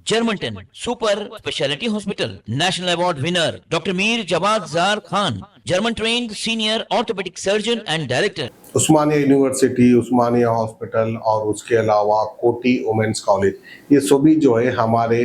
Germantown Super Speciality Hospital. National Award winner Dr. Mir Jawad Zar Khan, German trained senior orthopedic surgeon and director. Osmania university, Osmania hospital और उसके अलावा कोटी women's college, ये सभी जो है हमारे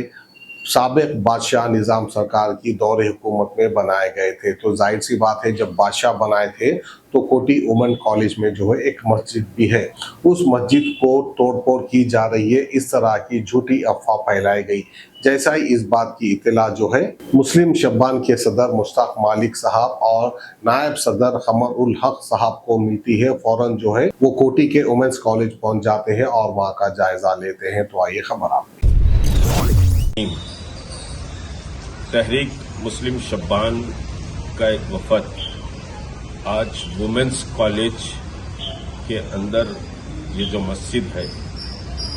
साबिक बादशाह निज़ाम सरकार की दौरे हुकूमत में बनाए गए थे। तो जाहिर सी बात है, जब बादशाह बनाए थे तो कोटी वुमेन कॉलेज में जो है एक मस्जिद भी है, उस मस्जिद को तोड़फोड़ की जा रही है, इस तरह की झूठी अफवाह फैलाई गई। जैसा ही इस बात की इत्तला जो है मुस्लिम शब्बान के सदर मुश्ताक मालिक साहब और नायब सदर कमर उल हक साहब को मिलती है, फौरन जो है वो कोटी के वुमेंस कॉलेज पहुंच जाते हैं और वहाँ का जायजा लेते हैं। तो आइए खबर आप तहरीक मुस्लिम शब्बान का एक वफद आज वुमेंस कॉलेज के अंदर ये जो मस्जिद है,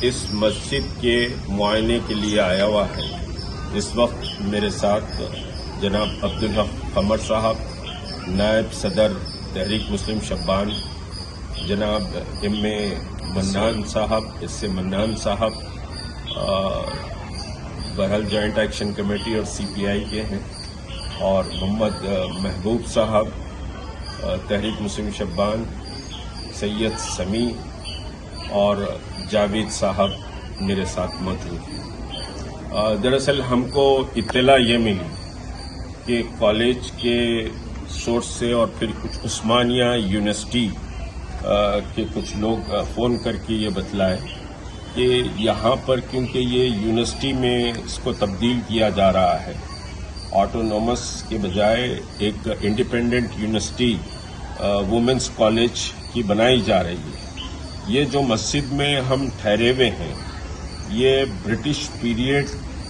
इस मस्जिद के मुआयने के लिए आया हुआ है। इस वक्त मेरे साथ जनाब अब्दुल हक कमर साहब, नायब सदर तहरीक मुस्लिम शब्बान जनाब एम.ए. मन्नान साहब, इससे मन्नान साहब बहरहाल जॉइंट एक्शन कमेटी और सीपीआई के हैं, और मोहम्मद महबूब साहब तहरीक मुस्लिम शब्बान, सैयद समी और जावेद साहब मेरे साथ मौजूद हैं। दरअसल हमको इत्तला ये मिली कि कॉलेज के सोर्स से और फिर कुछ उस्मानिया यूनिवर्सिटी के कुछ लोग फ़ोन करके ये बतलाए कि यहाँ पर क्योंकि ये यूनिवर्सिटी में इसको तब्दील किया जा रहा है, ऑटोनोमस के बजाय एक इंडिपेंडेंट यूनिवर्सिटी वुमेंस कॉलेज की बनाई जा रही है। ये जो मस्जिद में हम ठहरे हुए हैं, ये ब्रिटिश पीरियड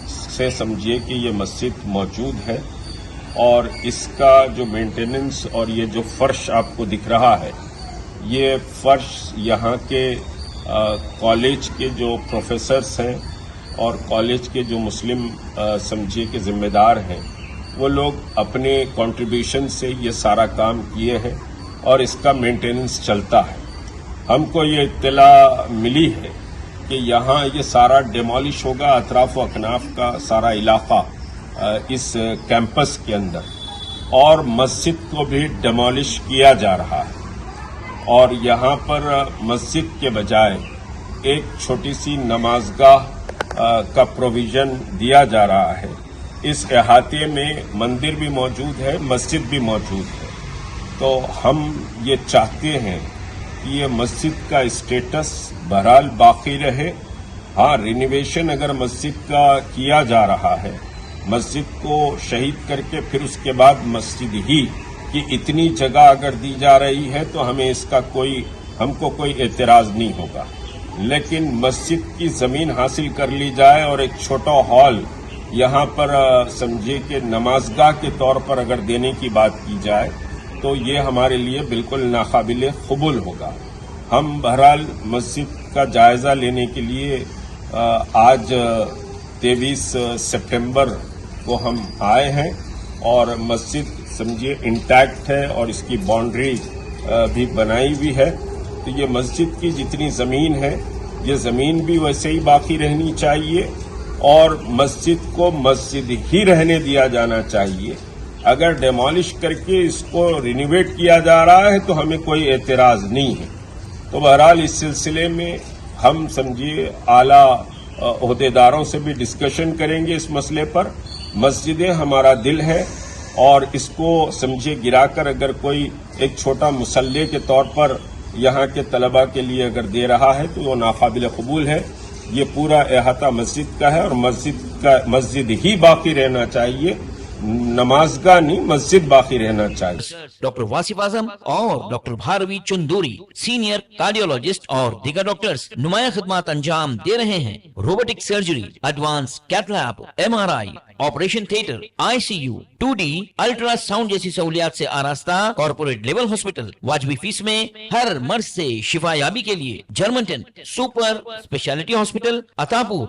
से समझिए कि ये मस्जिद मौजूद है, और इसका जो मेंटेनेंस और ये जो फर्श आपको दिख रहा है, ये फर्श यहाँ के कॉलेज के जो प्रोफेसर्स हैं और कॉलेज के जो मुस्लिम समझिए के जिम्मेदार हैं, वो लोग अपने कंट्रीब्यूशन से ये सारा काम किए हैं और इसका मेंटेनेंस चलता है। हमको ये इत्तला मिली है कि यहाँ ये सारा डिमोलिश होगा, अतराफ व अकनाफ का सारा इलाका इस कैंपस के अंदर, और मस्जिद को भी डिमोलिश किया जा रहा है, और यहाँ पर मस्जिद के बजाय एक छोटी सी नमाजगाह का प्रोविज़न दिया जा रहा है। इस अहाते में मंदिर भी मौजूद है, मस्जिद भी मौजूद है। तो हम ये चाहते हैं कि ये मस्जिद का स्टेटस बहरहाल बाकी रहे। हाँ, रिनोवेशन अगर मस्जिद का किया जा रहा है, मस्जिद को शहीद करके फिर उसके बाद मस्जिद ही कि इतनी जगह अगर दी जा रही है तो हमें इसका हमको कोई एतराज़ नहीं होगा, लेकिन मस्जिद की ज़मीन हासिल कर ली जाए और एक छोटा हॉल यहाँ पर समझिए कि नमाजगाह के तौर पर अगर देने की बात की जाए तो ये हमारे लिए बिल्कुल नाकाबिले कबूल होगा। हम बहरहाल मस्जिद का जायज़ा लेने के लिए आज 23 सितंबर को हम आए हैं, और मस्जिद समझिए इंटैक्ट है और इसकी बाउंड्री भी बनाई हुई है। तो ये मस्जिद की जितनी ज़मीन है, ये ज़मीन भी वैसे ही बाकी रहनी चाहिए, और मस्जिद को मस्जिद ही रहने दिया जाना चाहिए। अगर डेमोलिश करके इसको रिनोवेट किया जा रहा है तो हमें कोई एतराज़ नहीं है। तो बहरहाल इस सिलसिले में हम समझिए आला ओहदेदारों से भी डिस्कशन करेंगे इस मसले पर। मस्जिदें हमारा दिल है, और इसको समझिए गिराकर अगर कोई एक छोटा मुसल्ले के तौर पर यहाँ के तलबा के लिए अगर दे रहा है तो वो नाकाबिल कबूल है। ये पूरा अहाता मस्जिद का है, और मस्जिद ही बाकी रहना चाहिए, नमाजगाह नहीं, मस्जिद बाकी रहना चाहिए। डॉक्टर वासिफ आजम और doctor Bharavi Chunduri, senior cardiologist और दीगर डॉक्टर्स नुमाया खिदमत अंजाम दे रहे हैं। Robotic surgery, advance cath lab, MRI, operation theatre, ICU, 2D ultrasound जैसी सहूलियात से आरास्ता कॉर्पोरेट लेवल हॉस्पिटल। वाजबी फीस में हर मर्ज से शिफायाबी के लिए Germanten super speciality hospital, Attapur.